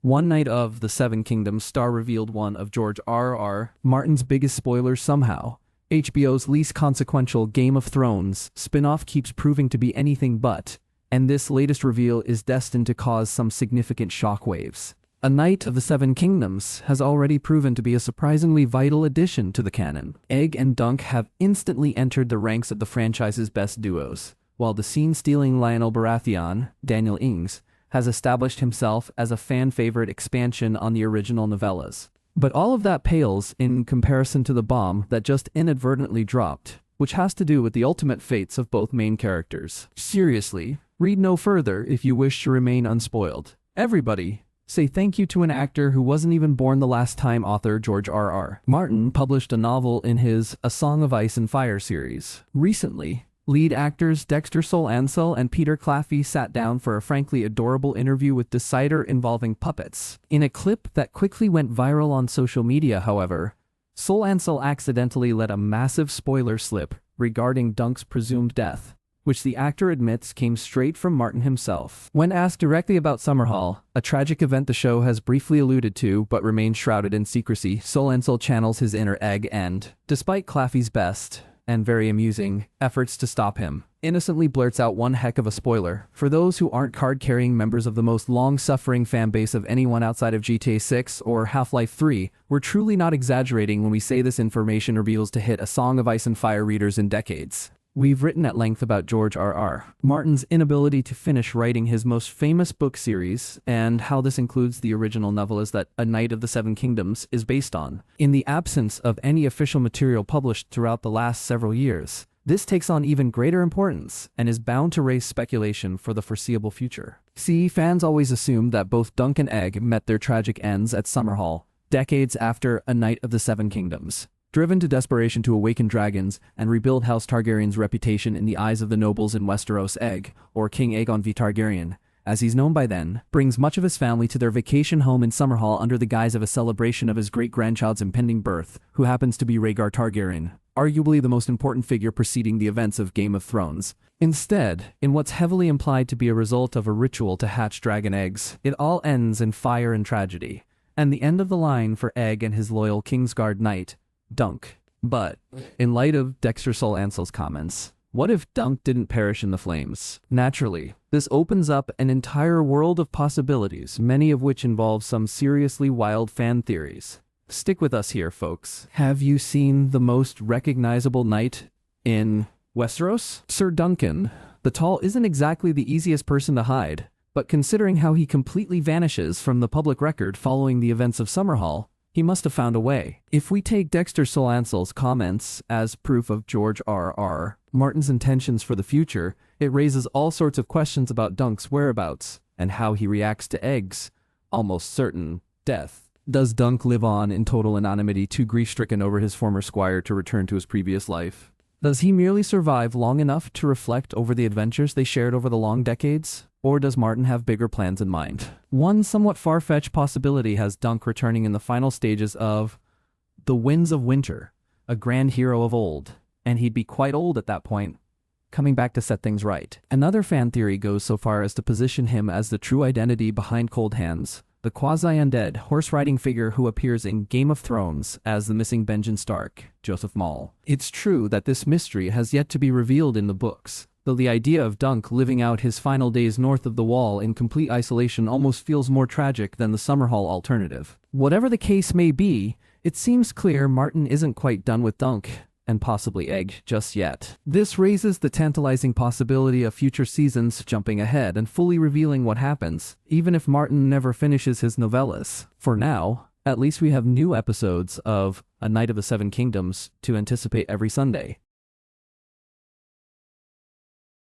One Night of the Seven Kingdoms star revealed one of George R.R. Martin's biggest spoilers somehow. HBO's least consequential Game of Thrones spin-off keeps proving to be anything but, and this latest reveal is destined to cause some significant shockwaves. A Night of the Seven Kingdoms has already proven to be a surprisingly vital addition to the canon. Egg and Dunk have instantly entered the ranks of the franchise's best duos, while the scene-stealing Lionel Baratheon, Daniel Ings, has established himself as a fan-favorite expansion on the original novellas. But all of that pales in comparison to the bomb that just inadvertently dropped, which has to do with the ultimate fates of both main characters. Seriously, read no further if you wish to remain unspoiled. Everybody, say thank you to an actor who wasn't even born the last time author George R.R. Martin published a novel in his A Song of Ice and Fire series. Recently, lead actors Dexter Solancel and Peter Claffey sat down for a frankly adorable interview with Decider involving puppets. In a clip that quickly went viral on social media, however, Solancel accidentally let a massive spoiler slip regarding Dunk's presumed death, which the actor admits came straight from Martin himself. When asked directly about Summerhall, a tragic event the show has briefly alluded to but remains shrouded in secrecy, Solancel channels his inner Egg and, despite Claffey's best and very amusing efforts to stop him, innocently blurts out one heck of a spoiler. For those who aren't card-carrying members of the most long-suffering fanbase of anyone outside of GTA 6 or Half-Life 3, we're truly not exaggerating when we say this information reveals to hit A Song of Ice and Fire readers in decades. We've written at length about George R.R. Martin's inability to finish writing his most famous book series, and how this includes the original novellas that A Night of the Seven Kingdoms is based on. In the absence of any official material published throughout the last several years, this takes on even greater importance, and is bound to raise speculation for the foreseeable future. See, fans always assumed that both Dunk and Egg met their tragic ends at Summerhall, decades after A Night of the Seven Kingdoms. Driven to desperation to awaken dragons and rebuild House Targaryen's reputation in the eyes of the nobles in Westeros, Egg, or King Aegon V Targaryen, as he's known by then, brings much of his family to their vacation home in Summerhall under the guise of a celebration of his great-grandchild's impending birth, who happens to be Rhaegar Targaryen, arguably the most important figure preceding the events of Game of Thrones. Instead, in what's heavily implied to be a result of a ritual to hatch dragon eggs, it all ends in fire and tragedy, and the end of the line for Egg and his loyal Kingsguard knight, Dunk. But, in light of Dexter Solancel's comments, what if Dunk didn't perish in the flames? Naturally, this opens up an entire world of possibilities, many of which involve some seriously wild fan theories. Stick with us here, folks. Have you seen the most recognizable knight in Westeros? Sir Duncan. The Tall isn't exactly the easiest person to hide, but considering how he completely vanishes from the public record following the events of Summerhall, he must have found a way. If we take Dexter Solancel's comments as proof of George R.R. Martin's intentions for the future, it raises all sorts of questions about Dunk's whereabouts and how he reacts to Egg's almost certain death. Does Dunk live on in total anonymity, too grief-stricken over his former squire to return to his previous life? Does he merely survive long enough to reflect over the adventures they shared over the long decades? Or does Martin have bigger plans in mind? One somewhat far-fetched possibility has Dunk returning in the final stages of The Winds of Winter, a grand hero of old, and he'd be quite old at that point, coming back to set things right. Another fan theory goes so far as to position him as the true identity behind Cold Hands, the quasi-undead horse-riding figure who appears in Game of Thrones as the missing Benjen Stark, Joseph Maul. It's true that this mystery has yet to be revealed in the books, though the idea of Dunk living out his final days north of the Wall in complete isolation almost feels more tragic than the Summerhall alternative. Whatever the case may be, it seems clear Martin isn't quite done with Dunk, and possibly Egg, just yet. This raises the tantalizing possibility of future seasons jumping ahead and fully revealing what happens, even if Martin never finishes his novellas. For now, at least we have new episodes of A Night of the Seven Kingdoms to anticipate every Sunday.